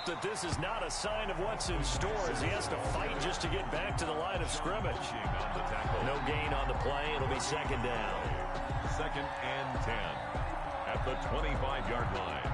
that this is not a sign of what's in store as he has to fight just to get back to the line of scrimmage. No gain on the play. It'll be second down. 2nd and 10 at the 25-yard line.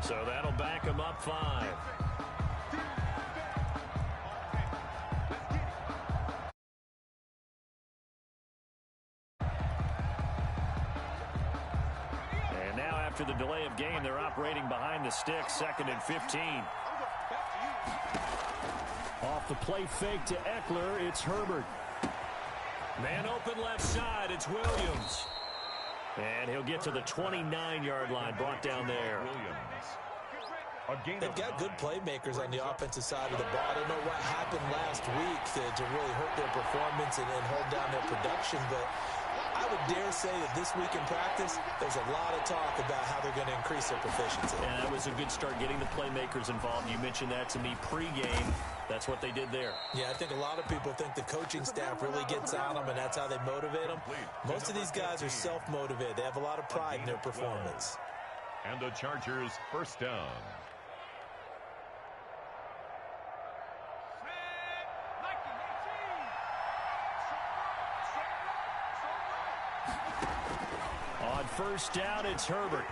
So that'll back him up 5. And now after the delay of game, they're operating behind the sticks, 2nd and 15. Off the play fake to Eckler, it's Herbert. Man open left side, it's Williams. And he'll get to the 29-yard line, brought down there. They've got good playmakers on the offensive side of the ball. I don't know what happened last week to really hurt their performance and hold down their production, but I would dare say that this week in practice, there's a lot of talk about how they're going to increase their proficiency. And that was a good start getting the playmakers involved. You mentioned that to me pregame. That's what they did there. Yeah, I think a lot of people think the coaching staff really gets on them, and that's how they motivate them. Most of these guys are self-motivated. They have a lot of pride in their performance. And the Chargers first down. On first down, it's Herbert.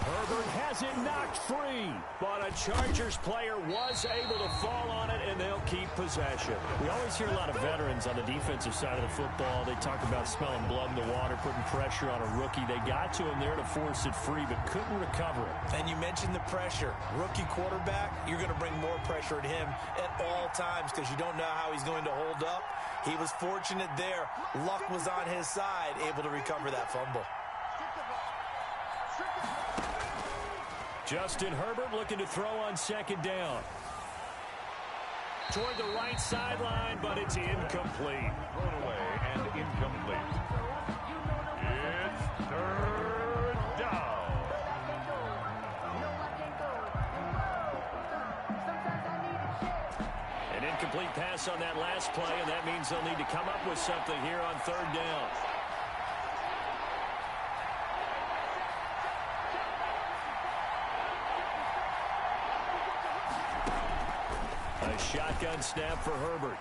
Herbert has it knocked free, but a Chargers player was able to fall on it, and they'll keep possession. We always hear a lot of veterans on the defensive side of the football. They talk about smelling blood in the water, putting pressure on a rookie. They got to him there to force it free, but couldn't recover it. And you mentioned the pressure. Rookie quarterback, you're going to bring more pressure at him at all times because you don't know how he's going to hold up. He was fortunate there. Luck was on his side, able to recover that fumble. Justin Herbert looking to throw on second down. Toward the right sideline, but it's incomplete. Thrown away and incomplete. It's 3rd down. An incomplete pass on that last play, and that means they'll need to come up with something here on 3rd down. A shotgun snap for Herbert.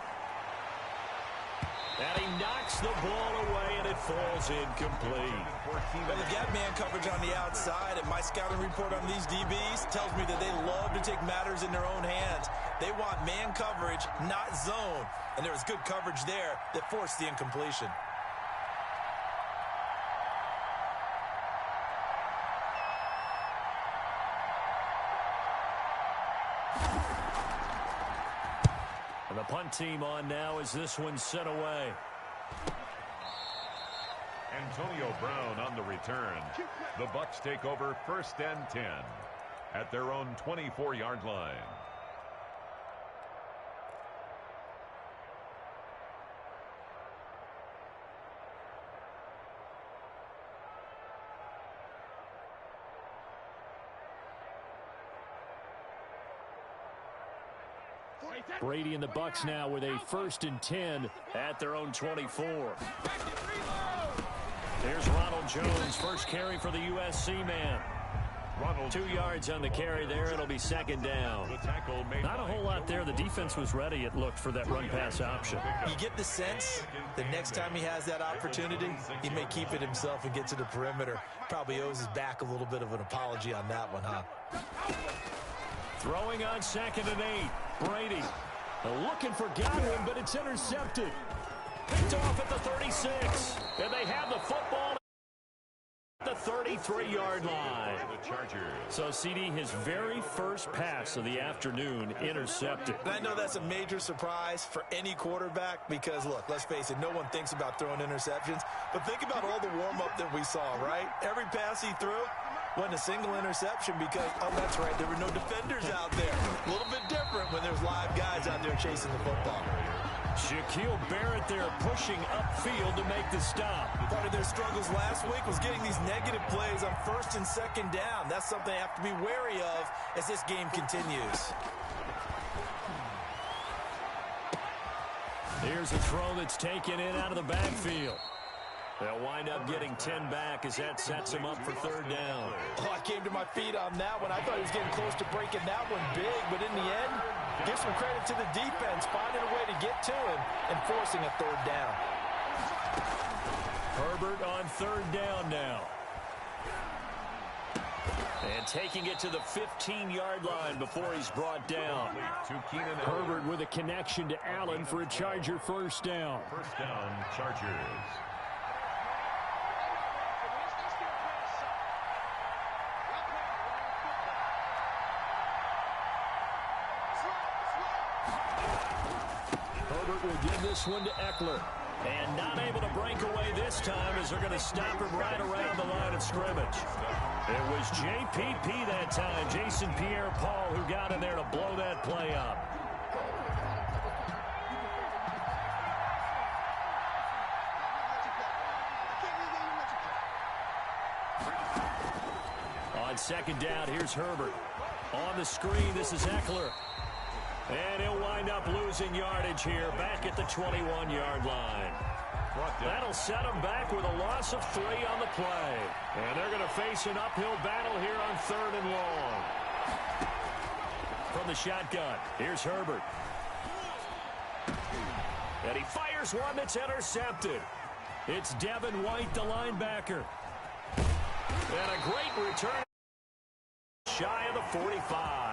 And he knocks the ball away, and it falls incomplete. Well, they've got man coverage on the outside, and my scouting report on these DBs tells me that they love to take matters in their own hands. They want man coverage, not zone. And there was good coverage there that forced the incompletion. And the punt team on now as this one's sent away. Antonio Brown on the return. The Bucs take over 1st and 10 at their own 24-yard line. Brady and the Bucs now with a 1st and 10 at their own 24. There's Ronald Jones, first carry for the USC man. 2 yards on the carry there. It'll be 2nd down. Not a whole lot there. The defense was ready, it looked, for that run-pass option. You get the sense the next time he has that opportunity, he may keep it himself and get to the perimeter. Probably owes his back a little bit of an apology on that one, huh? Throwing on 2nd and 8. Brady looking for Godwin, but it's intercepted. Picked off at the 36. And they have the football at the 33-yard line. So, CD, his very first pass of the afternoon intercepted. And I know that's a major surprise for any quarterback because, look, let's face it, no one thinks about throwing interceptions. But think about all the warm-up that we saw, right? Every pass he threw, Wasn't a single interception because, oh, that's right, there were no defenders out there. A little bit different when there's live guys out there chasing the football. Shaquille Barrett there pushing upfield to make the stop. Part of their struggles last week was getting these negative plays on first and second down. That's something they have to be wary of as this game continues. Here's a throw that's taken in out of the backfield. They'll wind up getting 10 back as that sets them up for third down. Oh, I came to my feet on that one. I thought he was getting close to breaking that one big, but in the end, give some credit to the defense, finding a way to get to him and forcing a third down. Herbert on third down now. And taking it to the 15-yard line before he's brought down. Herbert with a connection to Allen for a Charger first down. First down, Chargers. Herbert will give this one to Eckler. And not able to break away this time as they're going to stop him right around the line of scrimmage. It was JPP that time, Jason Pierre-Paul, who got in there to blow that play up. On second down, here's Herbert. On the screen, this is Eckler. And he'll wind up losing yardage here back at the 21-yard line. That'll set him back with a loss of 3 on the play. And they're going to face an uphill battle here on third and long. From the shotgun, here's Herbert. And he fires one that's intercepted. It's Devin White, the linebacker. And a great return. Shy of the 45.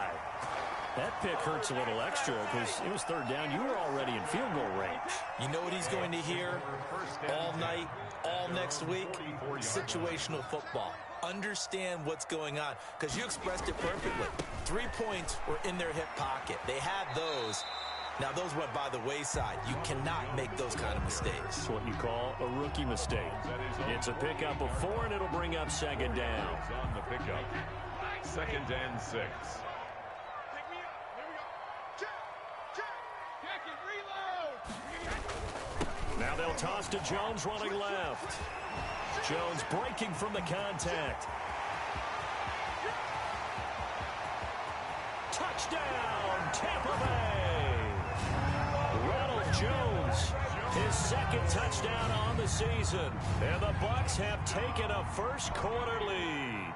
That pick hurts a little extra because it was third down. You were already in field goal range. You know what he's going to hear all night, all next week? Situational football. Understand what's going on because you expressed it perfectly. 3 points were in their hip pocket. They had those. Now, those went by the wayside. You cannot make those kind of mistakes. It's what you call a rookie mistake. It's a pickup of 4, and it'll bring up second down. On the pickup. Second and 6. Now they'll toss to Jones running left. Jones breaking from the contact. Touchdown, Tampa Bay. Ronald Jones, his second touchdown on the season. And the Bucs have taken a first quarter lead.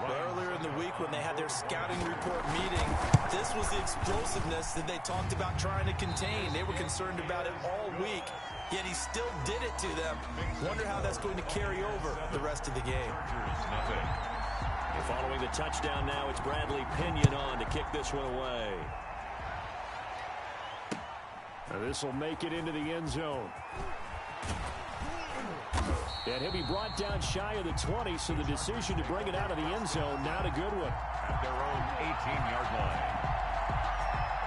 Earlier in the week when they had their scouting report meeting, this was the explosiveness that they talked about trying to contain. They were concerned about it all week, yet he still did it to them. Wonder how that's going to carry over the rest of the game. Following the touchdown now, it's Bradley Pinion on to kick this one away. This will make it into the end zone. And he'll be brought down shy of the 20, so the decision to bring it out of the end zone, not a good one. At their own 18-yard line.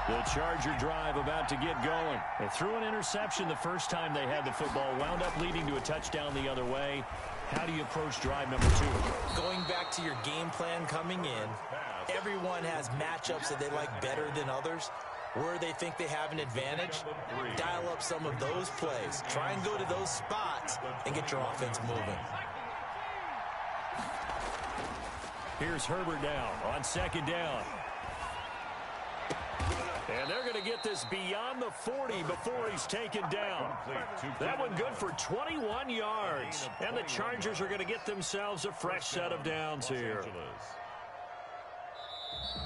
The Charger drive about to get going. They threw an interception the first time they had the football, wound up leading to a touchdown the other way. How do you approach drive number 2? Going back to your game plan coming in, everyone has matchups that they like better than others. Where they think they have an advantage, dial up some of those plays. Try and go to those spots and get your offense moving. Here's Herbert now on second down. And they're going to get this beyond the 40 before he's taken down. That one good for 21 yards. And the Chargers are going to get themselves a fresh set of downs here.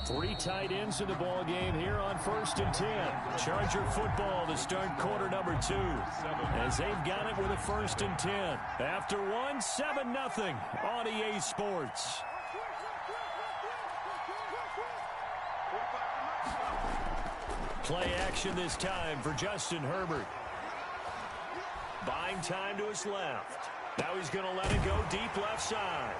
3 tight ends in the ball game here on 1st and 10. Charger football to start quarter number 2. As they've got it with a 1st and 10. After 1, 7-0 on EA Sports. Play action this time for Justin Herbert. Buying time to his left. Now he's going to let it go deep left side.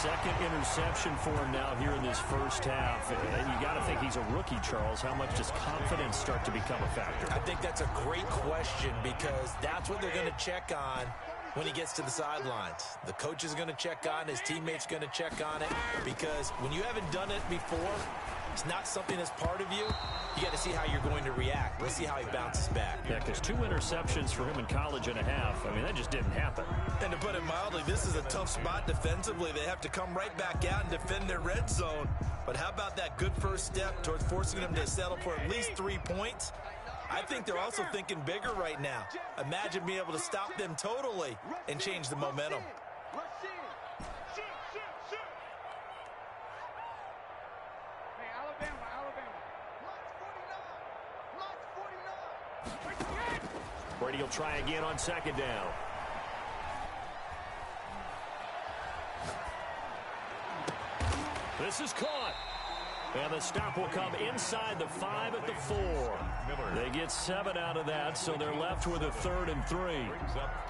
second interception for him now here in this first half. And you got to think he's a rookie, Charles. How much does confidence start to become a factor? I think that's a great question because that's what they're going to check on when he gets to the sidelines. The coach is going to check on, his teammates going to check on it, because when you haven't done it before, it's not something that's part of you. You got to see how you're going to react. Let's see how he bounces back. Yeah, because 2 interceptions for him in college and a half. I mean, that just didn't happen. And to put it mildly, this is a tough spot defensively. They have to come right back out and defend their red zone. But how about that good first step towards forcing them to settle for at least 3 points? I think they're also thinking bigger right now. Imagine being able to stop them totally and change the momentum. Brady will try again on second down. This is caught. And the stop will come inside the 5 at the 4. They get 7 out of that, so they're left with a 3rd and 3.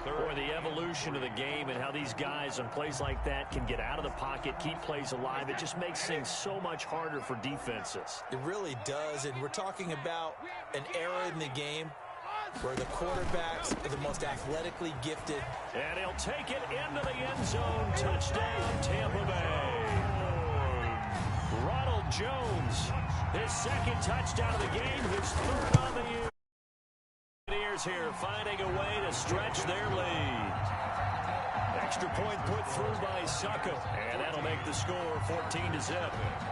Boy, the evolution of the game and how these guys on plays like that can get out of the pocket, keep plays alive, it just makes things so much harder for defenses. It really does, and we're talking about an era in the game where the quarterbacks are the most athletically gifted. And he'll take it into the end zone. Touchdown, Tampa Bay. Ronald Jones, his second touchdown of the game, his 3rd on the year. Here finding a way to stretch their lead. Extra point put through by Succo, and that'll make the score 14-0.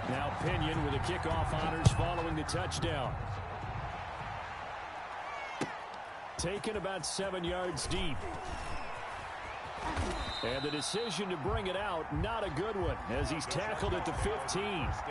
Now Pinion with the kickoff honors following the touchdown. Taken about 7 yards deep. And the decision to bring it out, not a good one, as he's tackled at the 15.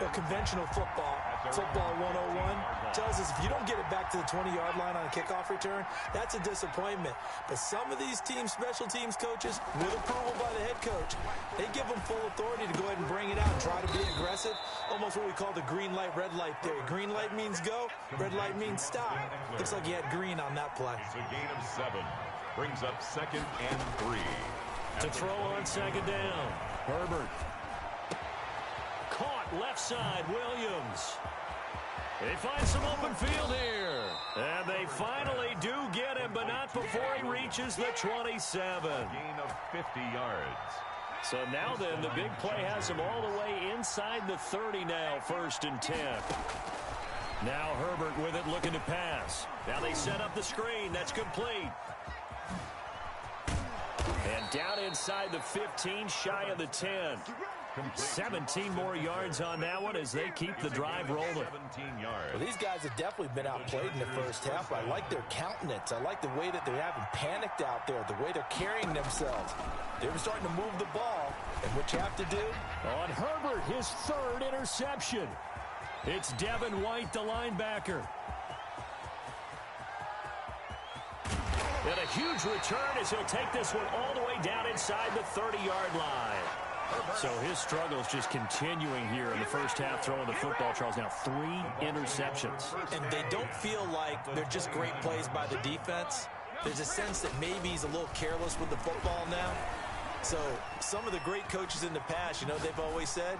Well, conventional football 101, tells us if you don't get it back to the 20-yard line on a kickoff return, that's a disappointment. But some of these teams, special teams coaches, with approval by the head coach, they give them full authority to go ahead and bring it out, try to be aggressive, almost what we call the green light, red light theory. Green light means go, red light means stop. Looks like he had green on that play. It's a gain of 7. Brings up 2nd and 3. To throw on second down. Herbert. Caught left side, Williams. They find some open field here. And they finally do get him, but not before he reaches the 27. Gain of 50 yards. So now then, the big play has him all the way inside the 30 now, 1st and 10. Now Herbert with it, looking to pass. Now they set up the screen. That's complete. And down inside the 15, shy of the 10. 17 more yards on that one as they keep the drive rolling. 17 yards. Well, these guys have definitely been outplayed in the first half. I like their countenance. I like the way that they haven't panicked out there, the way they're carrying themselves. They're starting to move the ball. And what you have to do? On Herbert, his 3rd interception. It's Devin White, the linebacker. And a huge return as he'll take this one all the way down inside the 30-yard line. So his struggles just continuing here in the first half, throwing the football. Charles, now 3 interceptions. And they don't feel like they're just great plays by the defense. There's a sense that maybe he's a little careless with the football now. So some of the great coaches in the past, you know, they've always said,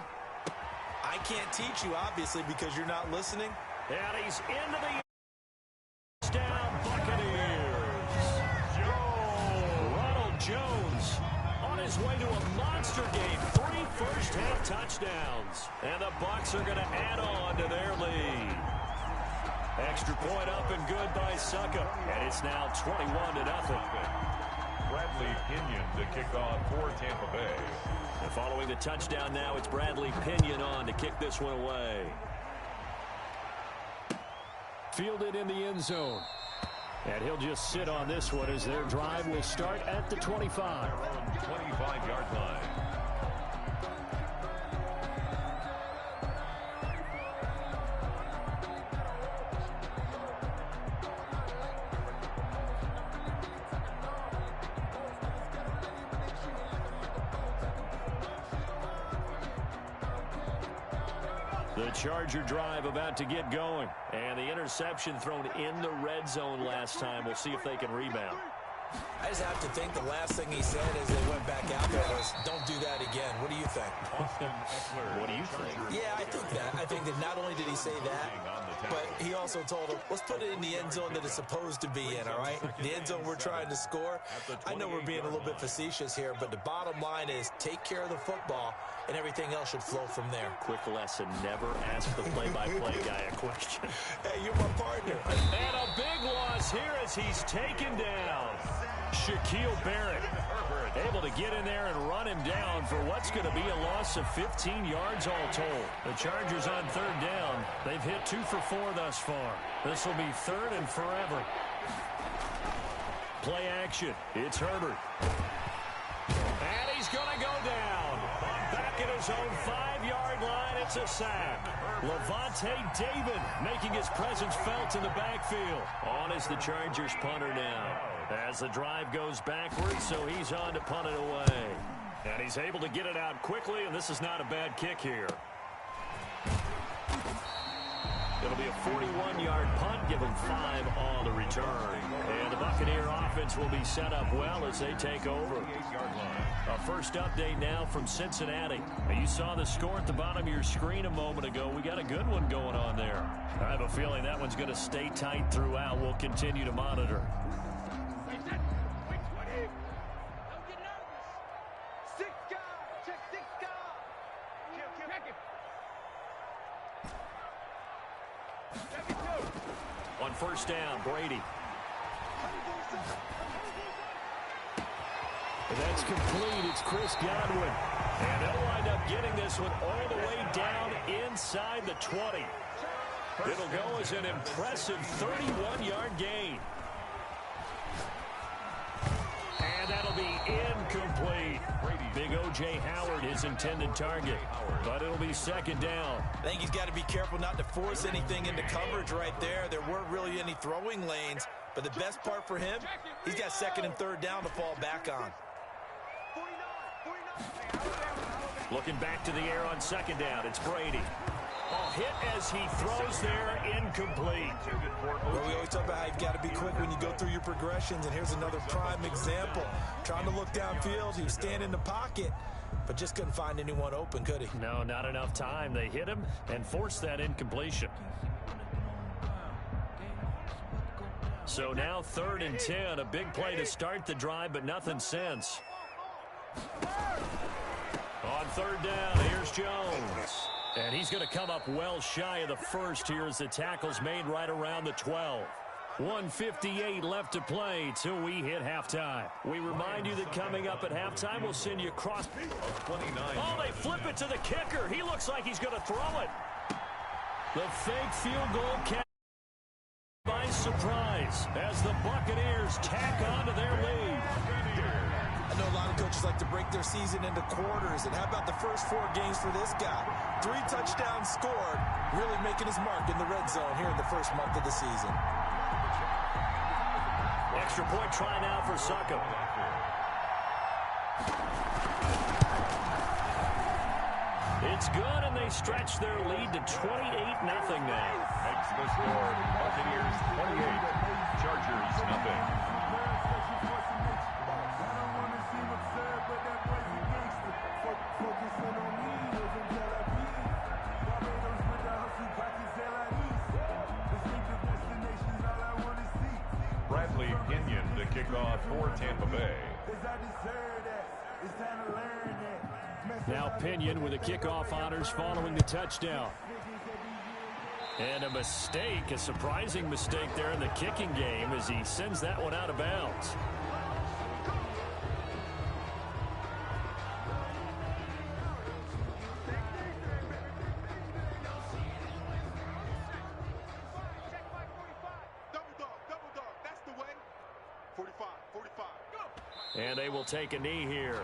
I can't teach you, obviously, because you're not listening. And he's into the down Buccaneers. Ronald Jones on his way to a monster game. 3 first-half touchdowns. And the Bucs are going to add on to their lead. Extra point up and good by Succo. And it's now 21-0. Bradley Pinion to kick off for Tampa Bay. And following the touchdown now, it's Bradley Pinion on to kick this one away. Fielded in the end zone. And he'll just sit on this one as their drive will start at the 25. 25-yard line. The Charger drive about to get going. And the interception thrown in the red zone last time. We'll see if they can rebound. I just have to think the last thing he said as they went back back out there was, don't do that again. What do you think? What do you think? Yeah, I think that. I think that not only did he say that, but he also told him, let's put it in the end zone that it's supposed to be in, all right? The end zone we're trying to score. I know we're being a little bit facetious here, but the bottom line is take care of the football, and everything else should flow from there. Quick lesson, never ask the play-by-play guy a question. Hey, you're my partner. And a big loss here as he's taken down. Shaquille Barrett able to get in there and run him down for what's going to be a loss of 15 yards all told. The Chargers on third down. They've hit 2 for 4 thus far. This will be third and forever. Play action. It's Herbert. And he's going to go down. Back at his own 5-yard line, it's a sack. Levante David making his presence felt in the backfield. On is the Chargers punter now. As the drive goes backwards, so he's on to punt it away. And he's able to get it out quickly, and this is not a bad kick here. It'll be a 41-yard punt, give them 5 on the return. And the Buccaneer offense will be set up well as they take over. A first update now from Cincinnati. You saw the score at the bottom of your screen a moment ago. We got a good one going on there. I have a feeling that one's going to stay tight throughout. We'll continue to monitor. On first down, Brady. And that's complete. It's Chris Godwin. And they'll wind up getting this one all the way down inside the 20. It'll go as an impressive 31-yard gain. And that'll be incomplete. Big O.J. Howard, his intended target. But it'll be second down. I think he's got to be careful not to force anything into coverage right there. There weren't really any throwing lanes. But the best part for him, he's got second and third down to fall back on. Looking back to the air on second down, it's Brady. Hit as he throws there, incomplete. Well, we always talk about how you've got to be quick when you go through your progressions, and here's another prime example. Trying to look downfield, he was standing in the pocket, but just couldn't find anyone open, could he? No, not enough time. They hit him and forced that incompletion. So now 3rd and 10, a big play to start the drive, but nothing since. On third down, here's Jones. And he's going to come up well shy of the first here as the tackle's made right around the 12. 1:58 left to play till we hit halftime. We remind you that coming up at halftime, we'll send you across. 29. Oh, they flip it to the kicker. He looks like he's going to throw it. The fake field goal catch by surprise as the Buccaneers tack on to their lead. I know a lot of coaches like to break their season into quarters, and how about the first 4 games for this guy? 3 touchdowns scored, really making his mark in the red zone here in the first month of the season. Extra point try now for Succop. It's good, and they stretch their lead to 28-0 now. Makes the score Buccaneers 28, Chargers nothing. To kick off for Tampa Bay. Now Pinion with the kickoff honors following the touchdown. And a mistake, a surprising mistake there in the kicking game as he sends that one out of bounds. And they will take a knee here.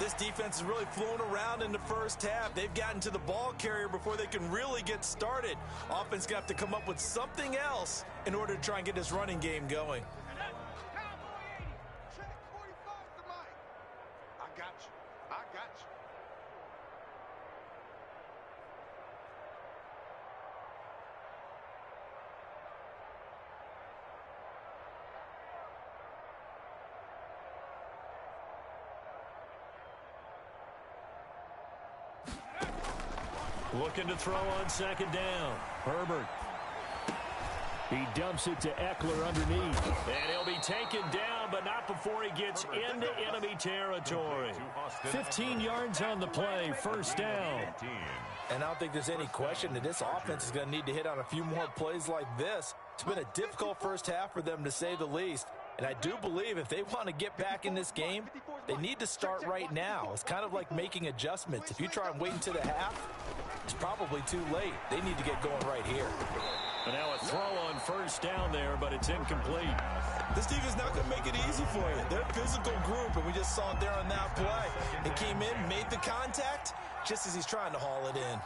This defense is really flown around in the first half. They've gotten to the ball carrier before they can really get started. Offense got to come up with something else in order to try and get this running game going. Looking to throw on second down. Herbert. He dumps it to Eckler underneath. And he'll be taken down, but not before he gets into enemy territory. 15 yards on the play, first down. And I don't think there's any question that this offense is going to need to hit on a few more plays like this. It's been a difficult first half for them, to say the least. And I do believe if they want to get back in this game, they need to start right now. It's kind of like making adjustments. If you try and wait until the half, it's probably too late. They need to get going right here. And now a throw on first down there, but it's incomplete. This defense is not going to make it easy for you. They're a physical group, and we just saw it there on that play. He came in, made the contact, just as he's trying to haul it in.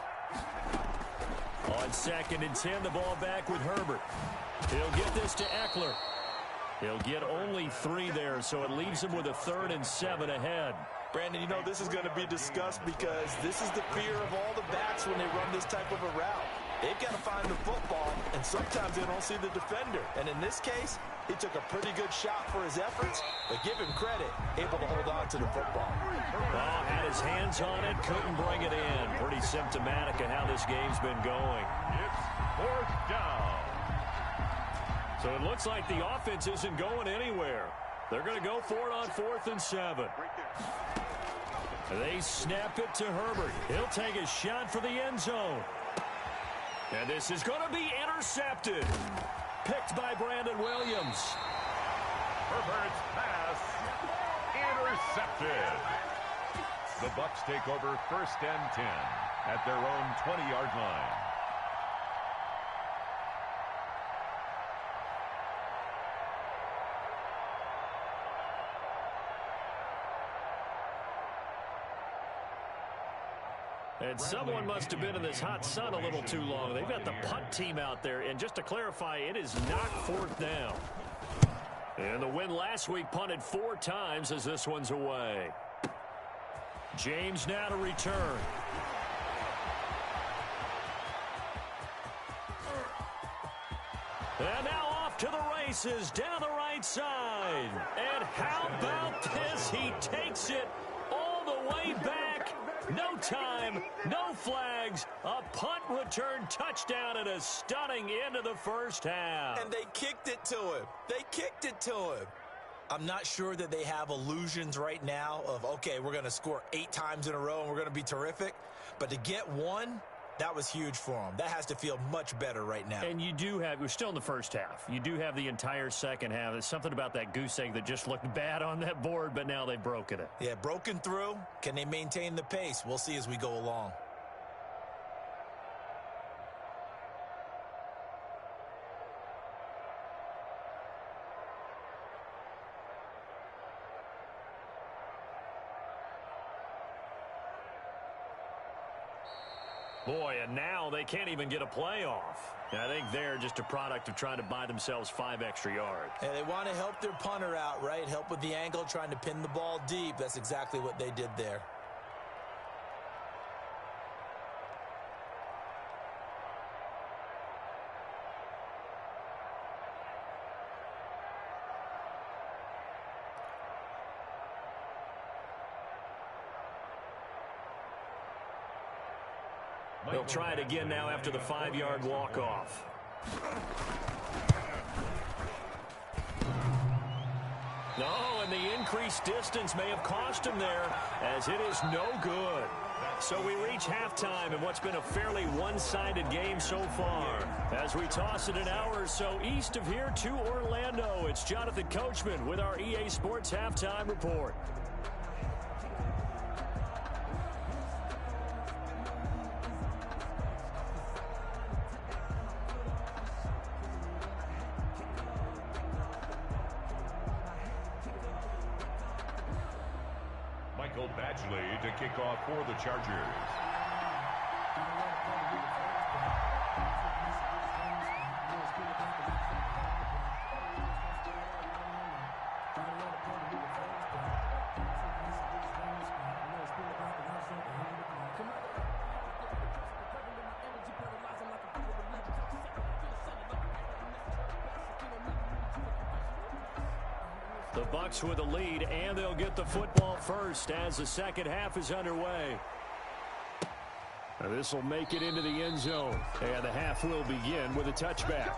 On second and 10, the ball back with Herbert. He'll get this to Eckler. He'll get only 3 there, so it leaves him with a 3rd and 7 ahead. Brandon, you know this is going to be discussed because this is the fear of all the backs when they run this type of a route. They've got to find the football, and sometimes they don't see the defender. And in this case, he took a pretty good shot for his efforts, but give him credit, able to hold on to the football. Well, had his hands on it, couldn't bring it in. Pretty symptomatic of how this game's been going. It's 4th down. So it looks like the offense isn't going anywhere. They're going to go for it on 4th and 7. They snap it to Herbert. He'll take a shot for the end zone. And this is going to be intercepted. Picked by Brandon Williams. Herbert's pass intercepted. The Bucs take over 1st and 10 at their own 20-yard line. And someone must have been in this hot sun a little too long. They've got the punt team out there. And just to clarify, it is not 4th down. And the win last week punted 4 times as this one's away. James now to return. And now off to the races down the right side. And how about this? He takes it all the way back. No time, no flags, a punt return touchdown and a stunning end of the first half. And they kicked it to him. They kicked it to him. I'm not sure that they have illusions right now of, okay, we're going to score 8 times in a row and we're going to be terrific. But to get one, that was huge for them. That has to feel much better right now. And you do have, we're still in the first half. You do have the entire second half. There's something about that goose egg that just looked bad on that board, but now they've broken it. Yeah, broken through. Can they maintain the pace? We'll see as we go along. Boy, and now they can't even get a playoff. I think they're just a product of trying to buy themselves 5 extra yards. And they want to help their punter out, right? Help with the angle, trying to pin the ball deep. That's exactly what they did there. They'll try it again now after the 5-yard walk-off. No, and the increased distance may have cost him there, as it is no good. So we reach halftime in what's been a fairly one-sided game so far. As we toss it an hour or so east of here to Orlando, it's Jonathan Coachman with our EA Sports Halftime Report. Badgley to kick off for the Chargers. The Bucs with a lead, and they'll get the football first as the second half is underway. This will make it into the end zone. And the half will begin with a touchback.